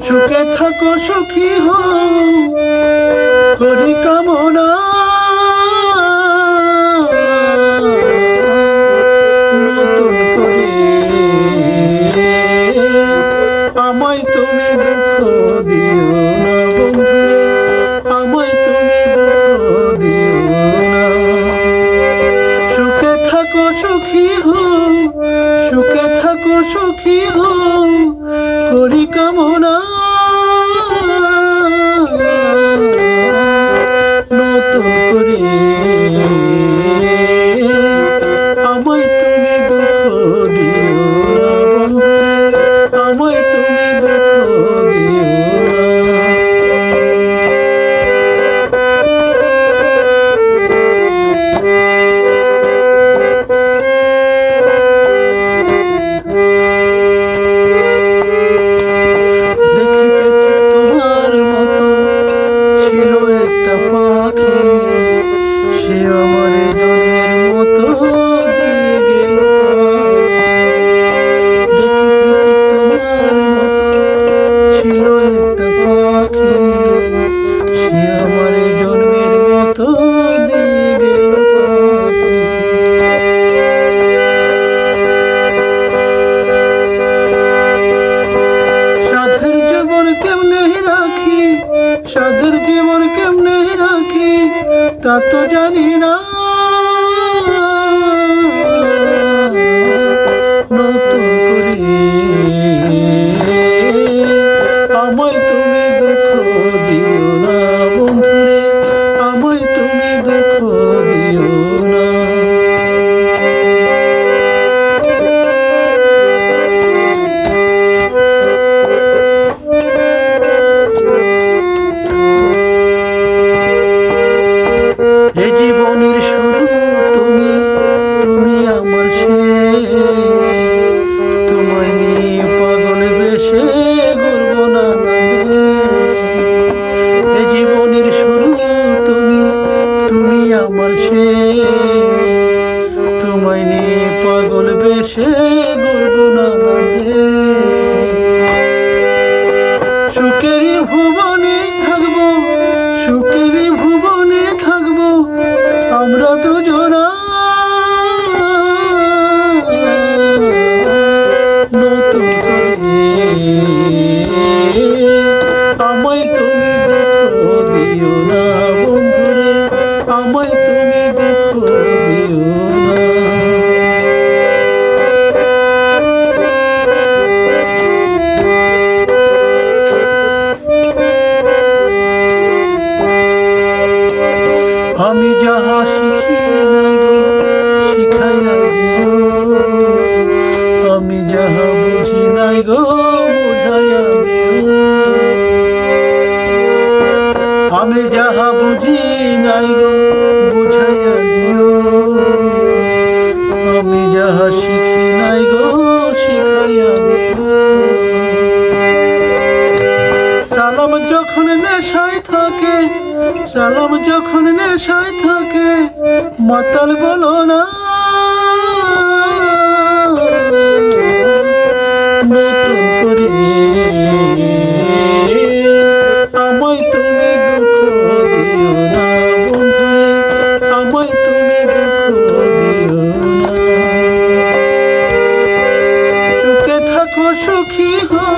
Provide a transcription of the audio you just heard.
সুখে থাকো সুখী হও করি কামনা নতুন করে আমায় তুমি দুঃখ দিও না বন্ধু, আমায় তুমি দুঃখ দিও না। সুখে থাকো সুখী হও, সুখে থাকো সুখী হও করি কামনা নতুন করে আমায় তুমি দুঃখ দিও না বন্ধু, আমায় তুমি দুঃখ দিও না। সে আমার জন্মের মতো দিয়ে গেল, তোমার মতো ছিল একটা পাখি, সে আমার জন্মের মতো দিয়ে গেল পাখি। সাধের জীবন কেমনে রাখি, সাধের জীবন কেমনে রাখি তা তো জানি না, নতুন করে আমায় তুমি দুঃখ দিও না বন্ধুরে, আমায় তুমি দুঃখ দিও না। এ জীবনের শুরু তুমি, তুমি আমার শেষ, তোমায় নিয়ে পাগল বেশে ঘুরবো না। এ জীবনের শুরু তুমি, তুমি আমার শেষ, তোমায় নিয়ে পাগল বেশে ঘুরবো না। সুখেরই ভুবনে থাকবো, সুখেরই ভুবনে থাকবো আমরা দুজনা, নতুন করে আমায় তুমি দুঃখ দিও না বন্ধুরে, আমায় তুমি দুঃখ দিও না। আমি যাহা শিখি নাই গো শিখাইয়া দিও, আমি যাহা বুঝি নাই গো বুঝাইয়া দিও, আমি যাহা বুঝি নাই গো বুঝাইয়া দিও, আমি যাহা শিখি নাই গো শিখাইয়া দিও। সালাম যখন নেশায় থাকে, সালাম যখন নেশায় থাকে মাতাল বলো না, নতুন করে আমায় তুমি দুঃখ দিও না বন্ধুরে, আমায় তুমি দুঃখ দিও না। সুখে থাকো সুখী হও